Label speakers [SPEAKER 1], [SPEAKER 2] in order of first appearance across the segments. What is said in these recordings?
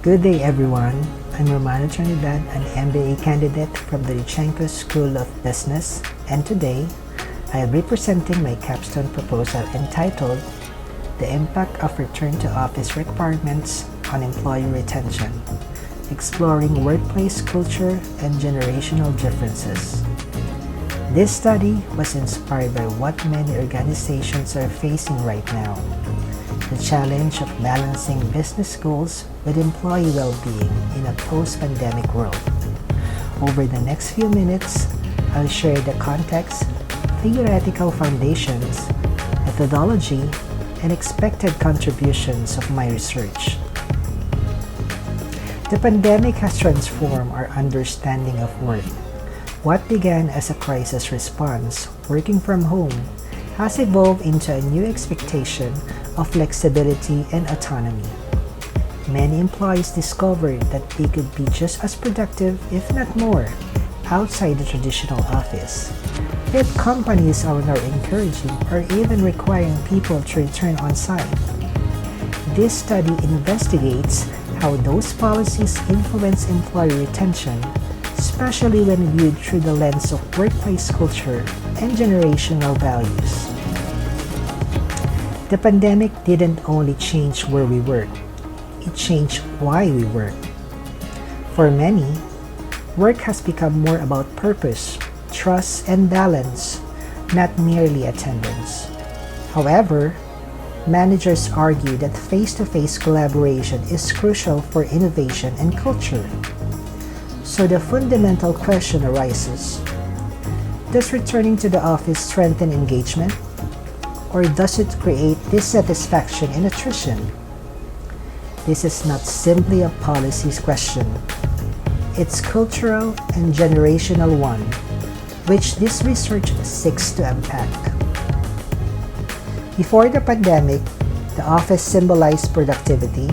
[SPEAKER 1] Good day everyone. I'm Romano, Trinidad, an MBA candidate from the Yuchengco School of Business, and today I am representing my capstone proposal entitled The Impact of Return to Office Requirements on Employee Retention, Exploring Workplace Culture and Generational Differences. This study was inspired by what many organizations are facing right now, the challenge of balancing business goals with employee well-being in a post-pandemic world. Over the next few minutes, I'll share the context, theoretical foundations, methodology, and expected contributions of my research. The pandemic has transformed our understanding of work. What began as a crisis response, working from home, has evolved into a new expectation of flexibility and autonomy. Many employees discovered that they could be just as productive, if not more, outside the traditional office. Yet companies are now encouraging or even requiring people to return on site. This study investigates how those policies influence employee retention, especially when viewed through the lens of workplace culture and generational values. The pandemic didn't only change where we work, it changed why we work. For many, work has become more about purpose, trust, and balance, not merely attendance. However, managers argue that face-to-face collaboration is crucial for innovation and culture. So the fundamental question arises, does returning to the office strengthen engagement? Or does it create dissatisfaction and attrition? This is not simply a policies question. It's cultural and generational one, which this research seeks to unpack. Before the pandemic, the office symbolized productivity,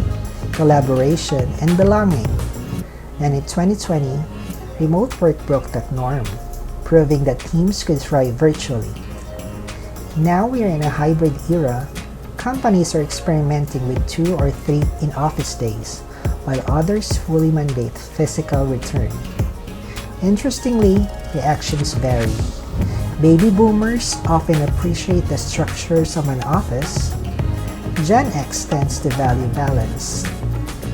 [SPEAKER 1] collaboration, and belonging. And in 2020, remote work broke that norm, proving that teams could thrive virtually. Now we are in a hybrid era. Companies are experimenting with 2 or 3 in-office days, while others fully mandate physical return. Interestingly, reactions vary. Baby boomers often appreciate the structures of an office. Gen X tends to value balance.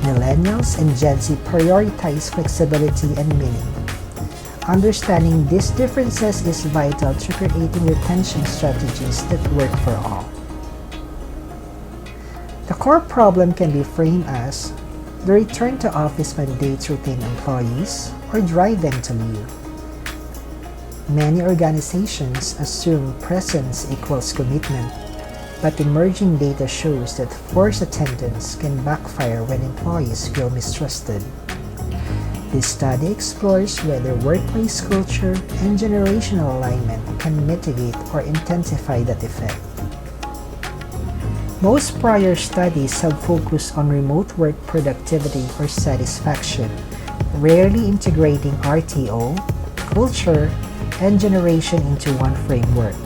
[SPEAKER 1] Millennials and Gen Z prioritize flexibility and meaning. Understanding these differences is vital to creating retention strategies that work for all. The core problem can be framed as the return to office mandates retain employees or drive them to leave. Many organizations assume presence equals commitment, but emerging data shows that forced attendance can backfire when employees feel mistrusted. This study explores whether workplace culture and generational alignment can mitigate or intensify that effect. Most prior studies have focused on remote work productivity or satisfaction, rarely integrating RTO, culture, and generation into one framework.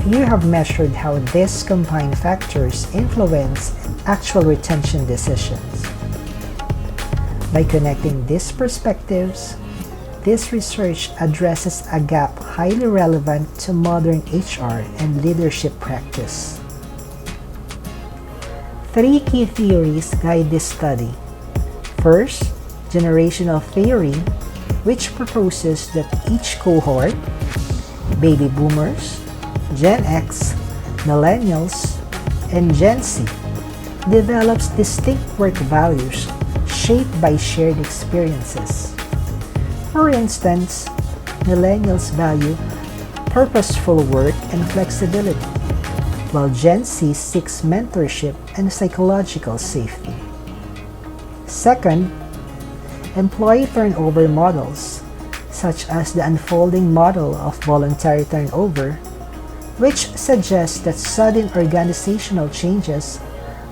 [SPEAKER 1] Few have measured how these combined factors influence actual retention decisions. By connecting these perspectives, this research addresses a gap highly relevant to modern HR and leadership practice. 3 key theories guide this study. First, generational theory, which proposes that each cohort, baby boomers, Gen X, millennials, and Gen Z, develops distinct work values shaped by shared experiences. For instance, millennials value purposeful work and flexibility, while Gen Z seeks mentorship and psychological safety. Second, employee turnover models, such as the unfolding model of voluntary turnover, which suggests that sudden organizational changes,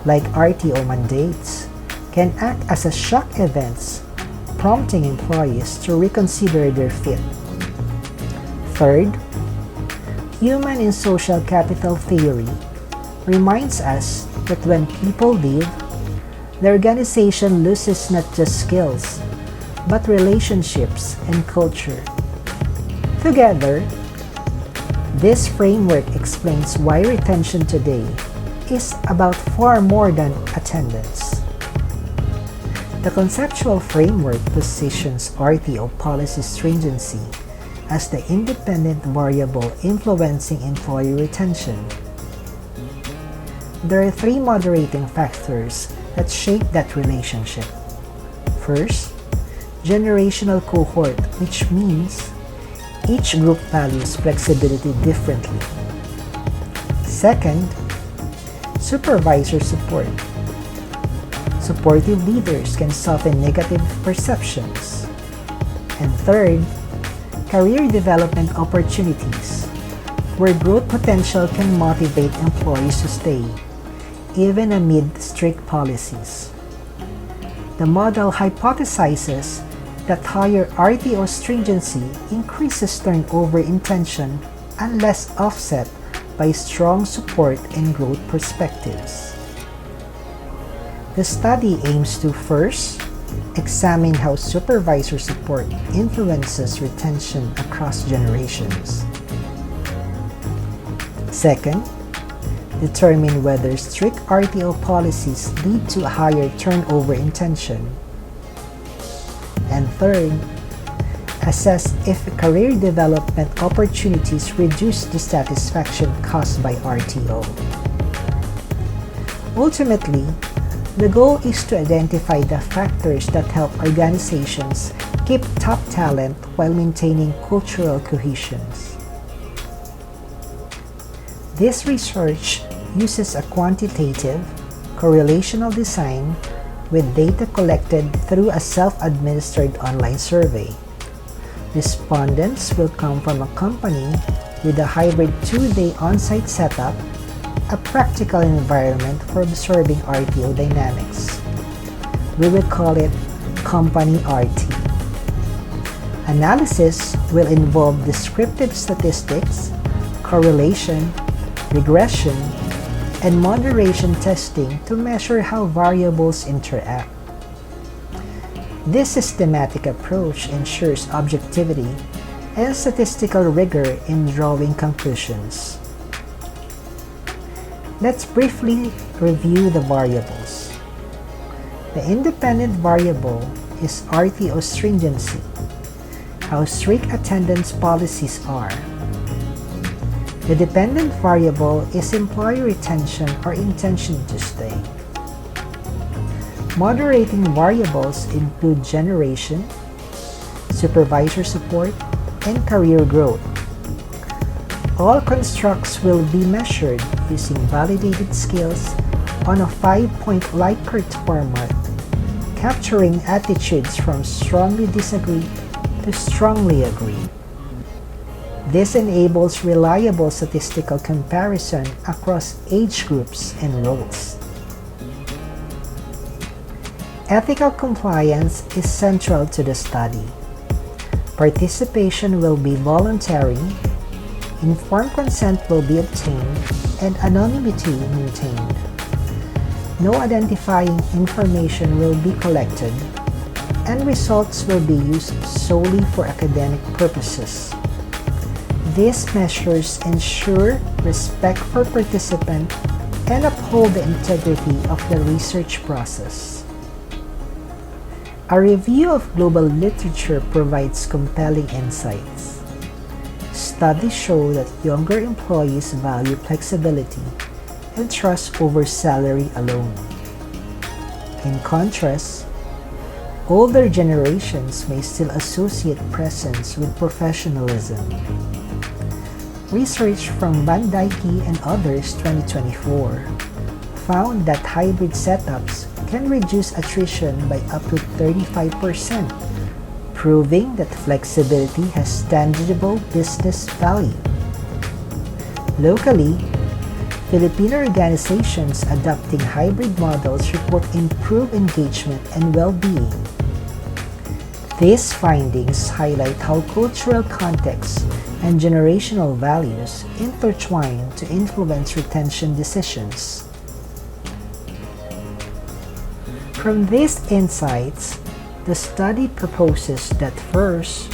[SPEAKER 1] like RTO mandates, can act as a shock events, prompting employees to reconsider their fit. Third, human and social capital theory reminds us that when people leave, the organization loses not just skills, but relationships and culture. Together, this framework explains why retention today is about far more than attendance. The conceptual framework positions RTO policy stringency as the independent variable influencing employee retention. There are three moderating factors that shape that relationship. First, generational cohort, which means each group values flexibility differently. Second, supervisor support. Supportive leaders can soften negative perceptions. And third, career development opportunities, where growth potential can motivate employees to stay, even amid strict policies. The model hypothesizes that higher RTO stringency increases turnover intention unless offset by strong support and growth perspectives. The study aims to first, examine how supervisor support influences retention across generations. Second, determine whether strict RTO policies lead to higher turnover intention. And third, assess if career development opportunities reduce dissatisfaction caused by RTO. Ultimately, the goal is to identify the factors that help organizations keep top talent while maintaining cultural cohesion. This research uses a quantitative, correlational design with data collected through a self-administered online survey. Respondents will come from a company with a hybrid 2-day on-site setup, a practical environment for observing RTO dynamics. We will call it Company RT. Analysis will involve descriptive statistics, correlation, regression, and moderation testing to measure how variables interact. This systematic approach ensures objectivity and statistical rigor in drawing conclusions. Let's briefly review the variables. The independent variable is RTO stringency, how strict attendance policies are. The dependent variable is employee retention or intention to stay. Moderating variables include generation, supervisor support, and career growth. All constructs will be measured using validated skills on a 5-point Likert format, capturing attitudes from strongly disagree to strongly agree. This enables reliable statistical comparison across age groups and roles. Ethical compliance is central to the study. Participation will be voluntary, informed consent will be obtained, and anonymity maintained. No identifying information will be collected, and results will be used solely for academic purposes. These measures ensure respect for participants and uphold the integrity of the research process. A review of global literature provides compelling insights. Studies show that younger employees value flexibility and trust over salary alone. In contrast, older generations may still associate presence with professionalism. Research from Van Dyke and others 2024 found that hybrid setups can reduce attrition by up to 35%, proving that flexibility has tangible business value. Locally, Filipino organizations adopting hybrid models report improved engagement and well-being. These findings highlight how cultural context and generational values intertwine to influence retention decisions. From these insights, the study proposes that first,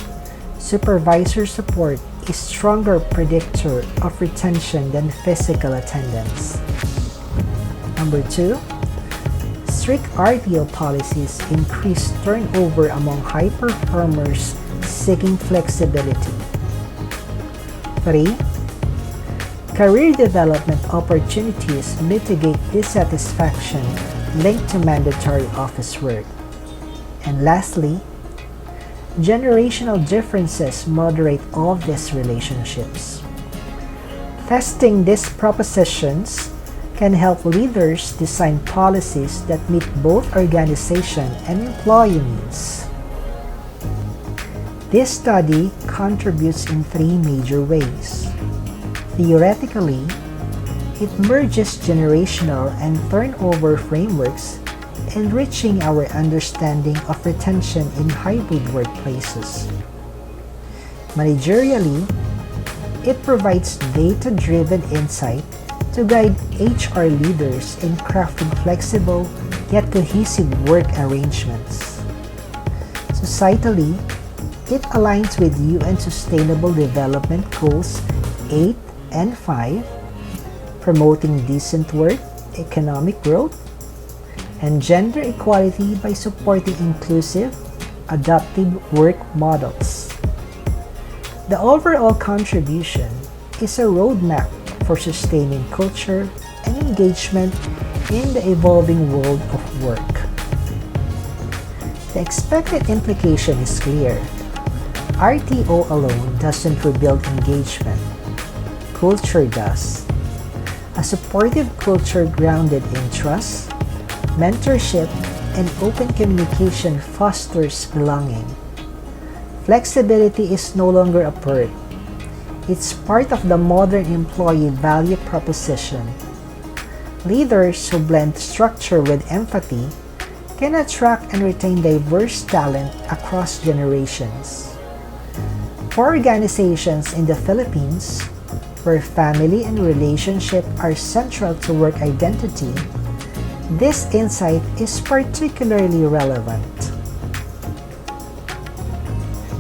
[SPEAKER 1] supervisor support is a stronger predictor of retention than physical attendance. Number 2, strict RTO policies increase turnover among high performers seeking flexibility. 3, career development opportunities mitigate dissatisfaction linked to mandatory office work. And lastly, generational differences moderate all these relationships. Testing these propositions can help leaders design policies that meet both organization and employee needs. This study contributes in 3 major ways. Theoretically, it merges generational and turnover frameworks, enriching our understanding of retention in hybrid workplaces. Managerially, it provides data-driven insight to guide HR leaders in crafting flexible yet cohesive work arrangements. Societally, it aligns with UN Sustainable Development Goals 8 and 5, promoting decent work, economic growth, and gender equality by supporting inclusive, adaptive work models. The overall contribution is a roadmap for sustaining culture and engagement in the evolving world of work. The expected implication is clear. RTO alone doesn't rebuild engagement. Culture does. A supportive culture grounded in trust, mentorship, and open communication fosters belonging. Flexibility is no longer a perk. It's part of the modern employee value proposition. Leaders who blend structure with empathy can attract and retain diverse talent across generations. For organizations in the Philippines, where family and relationship are central to work identity, this insight is particularly relevant.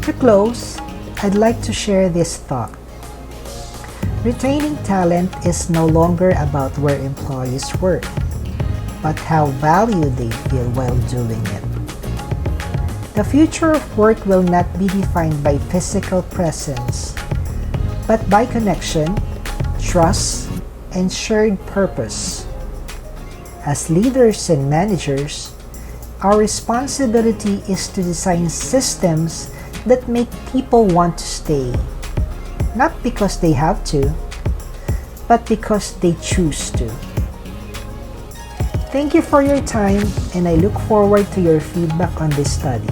[SPEAKER 1] To close, I'd like to share this thought. Retaining talent is no longer about where employees work, but how valued they feel while doing it. The future of work will not be defined by physical presence, but by connection, trust, and shared purpose. As leaders and managers, our responsibility is to design systems that make people want to stay, not because they have to, but because they choose to. Thank you for your time, and I look forward to your feedback on this study.